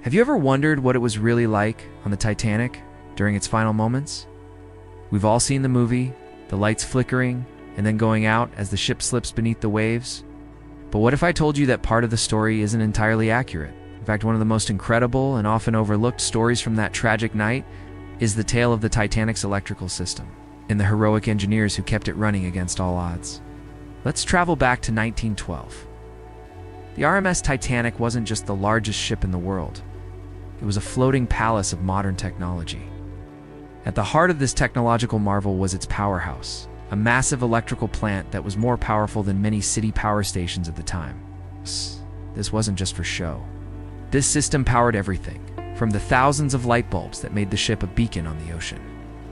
Have you ever wondered what it was really like on the Titanic during its final moments? We've all seen the movie, the lights flickering and then going out as the ship slips beneath the waves. But what if I told you that part of the story isn't entirely accurate? In fact, one of the most incredible and often overlooked stories from that tragic night is the tale of the Titanic's electrical system and the heroic engineers who kept it running against all odds. Let's travel back to 1912. The RMS Titanic wasn't just the largest ship in the world. It was a floating palace of modern technology. At the heart of this technological marvel was its powerhouse, a massive electrical plant that was more powerful than many city power stations at the time. This wasn't just for show. This system powered everything, from the thousands of light bulbs that made the ship a beacon on the ocean,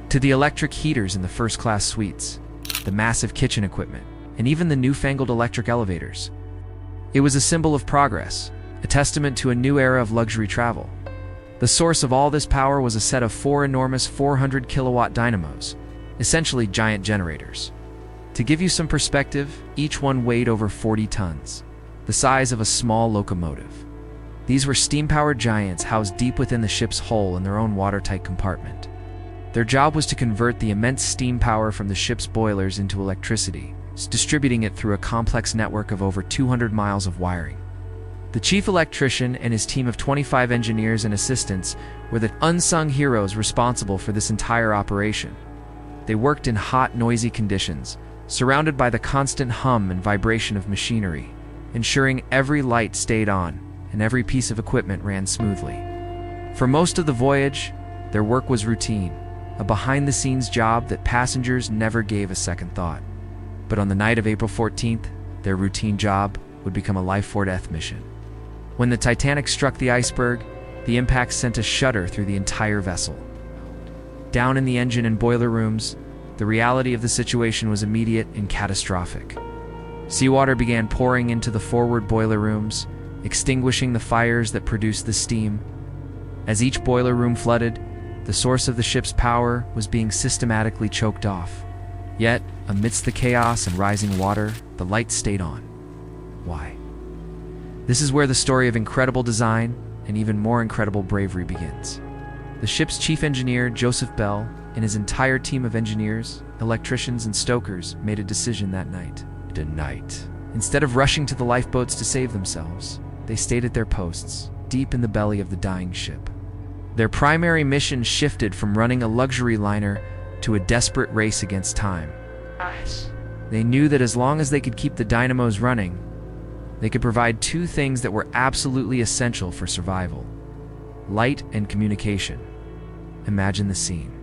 to the electric heaters in the first-class suites, the massive kitchen equipment, and even the newfangled electric elevators. It was a symbol of progress, a testament to a new era of luxury travel. The source of all this power was a set of 4 enormous 400-kilowatt dynamos, essentially giant generators. To give you some perspective, each one weighed over 40 tons, the size of a small locomotive. These were steam-powered giants housed deep within the ship's hull in their own watertight compartment. Their job was to convert the immense steam power from the ship's boilers into electricity, distributing it through a complex network of over 200 miles of wiring. The chief electrician and his team of 25 engineers and assistants were the unsung heroes responsible for this entire operation. They worked in hot, noisy conditions, surrounded by the constant hum and vibration of machinery, ensuring every light stayed on and every piece of equipment ran smoothly. For most of the voyage, their work was routine, a behind-the-scenes job that passengers never gave a second thought. But on the night of April 14th, their routine job would become a life-or-death mission. When the Titanic struck the iceberg, the impact sent a shudder through the entire vessel. Down in the engine and boiler rooms, the reality of the situation was immediate and catastrophic. Seawater began pouring into the forward boiler rooms, extinguishing the fires that produced the steam. As each boiler room flooded, the source of the ship's power was being systematically choked off. Yet, amidst the chaos and rising water, the lights stayed on. Why? This is where the story of incredible design and even more incredible bravery begins. The ship's chief engineer, Joseph Bell, and his entire team of engineers, electricians, and stokers made a decision that night. Instead of rushing to the lifeboats to save themselves, they stayed at their posts, deep in the belly of the dying ship. Their primary mission shifted from running a luxury liner to a desperate race against time. They knew that as long as they could keep the dynamos running, they could provide 2 things that were absolutely essential for survival: light and communication. Imagine the scene.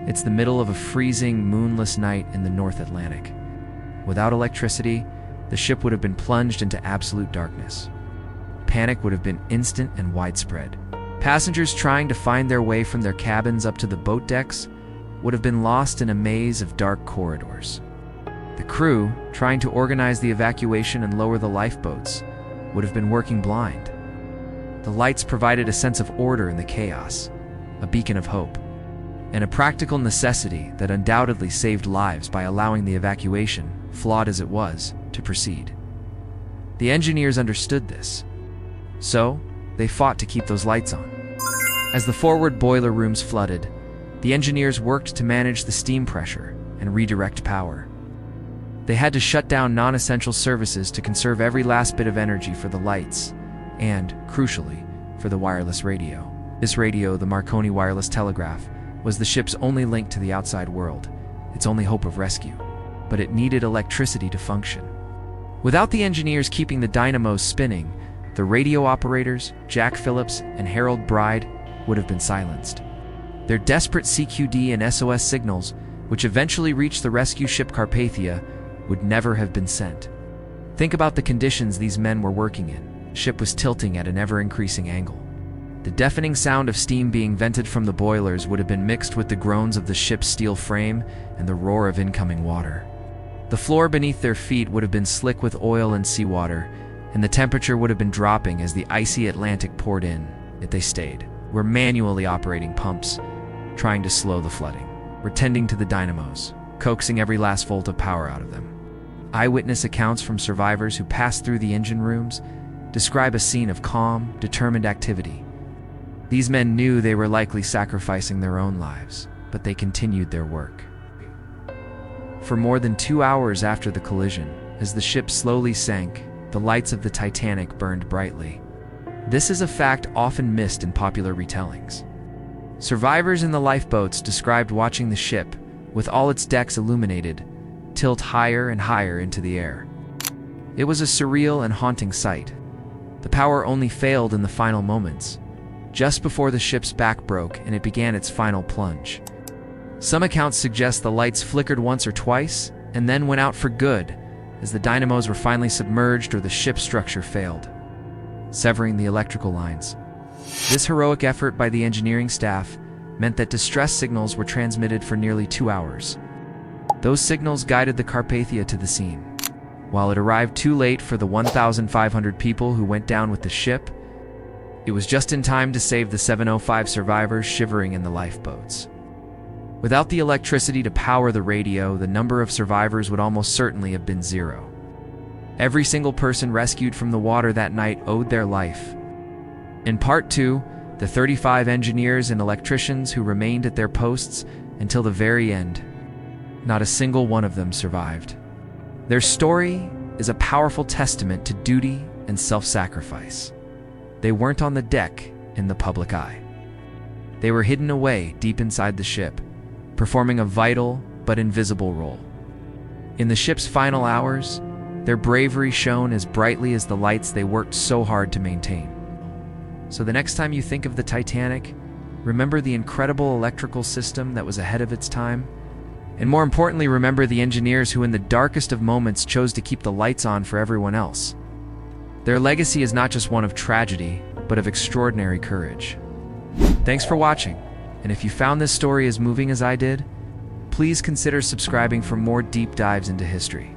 It's the middle of a freezing, moonless night in the North Atlantic. Without electricity, the ship would have been plunged into absolute darkness. Panic would have been instant and widespread. Passengers trying to find their way from their cabins up to the boat decks would have been lost in a maze of dark corridors. The crew, trying to organize the evacuation and lower the lifeboats, would have been working blind. The lights provided a sense of order in the chaos, a beacon of hope, and a practical necessity that undoubtedly saved lives by allowing the evacuation, flawed as it was, to proceed. The engineers understood this, so they fought to keep those lights on. As the forward boiler rooms flooded, the engineers worked to manage the steam pressure and redirect power. They had to shut down non-essential services to conserve every last bit of energy for the lights and, crucially, for the wireless radio. This radio, the Marconi wireless telegraph, was the ship's only link to the outside world, its only hope of rescue. But it needed electricity to function. Without the engineers keeping the dynamos spinning, the radio operators, Jack Phillips and Harold Bride, would have been silenced. Their desperate CQD and SOS signals, which eventually reached the rescue ship Carpathia, would never have been sent. Think about the conditions these men were working in. The ship was tilting at an ever-increasing angle. The deafening sound of steam being vented from the boilers would have been mixed with the groans of the ship's steel frame and the roar of incoming water. The floor beneath their feet would have been slick with oil and seawater, and the temperature would have been dropping as the icy Atlantic poured in. Yet they stayed. Were manually operating pumps, trying to slow the flooding. Were tending to the dynamos, coaxing every last volt of power out of them. Eyewitness accounts from survivors who passed through the engine rooms describe a scene of calm, determined activity, These men knew they were likely sacrificing their own lives, but they continued their work. For more than 2 hours after the collision, as the ship slowly sank, the lights of the Titanic burned brightly. This is a fact often missed in popular retellings. Survivors in the lifeboats described watching the ship, with all its decks illuminated, tilt higher and higher into the air. It was a surreal and haunting sight. The power only failed in the final moments, just before the ship's back broke and it began its final plunge. Some accounts suggest the lights flickered once or twice and then went out for good as the dynamos were finally submerged or the ship's structure failed, severing the electrical lines. This heroic effort by the engineering staff meant that distress signals were transmitted for nearly 2 hours. Those signals guided the Carpathia to the scene. While it arrived too late for the 1,500 people who went down with the ship, it was just in time to save the 705 survivors shivering in the lifeboats. Without the electricity to power the radio, the number of survivors would almost certainly have been 0. Every single person rescued from the water that night owed their life. In Part 2, the 35 engineers and electricians who remained at their posts until the very end, not a single one of them survived. Their story is a powerful testament to duty and self-sacrifice. They weren't on the deck in the public eye. They were hidden away deep inside the ship, performing a vital but invisible role. In the ship's final hours, their bravery shone as brightly as the lights they worked so hard to maintain. So the next time you think of the Titanic, remember the incredible electrical system that was ahead of its time. And more importantly, remember the engineers who in the darkest of moments chose to keep the lights on for everyone else. Their legacy is not just one of tragedy, but of extraordinary courage. Thanks for watching, and if you found this story as moving as I did, please consider subscribing for more deep dives into history.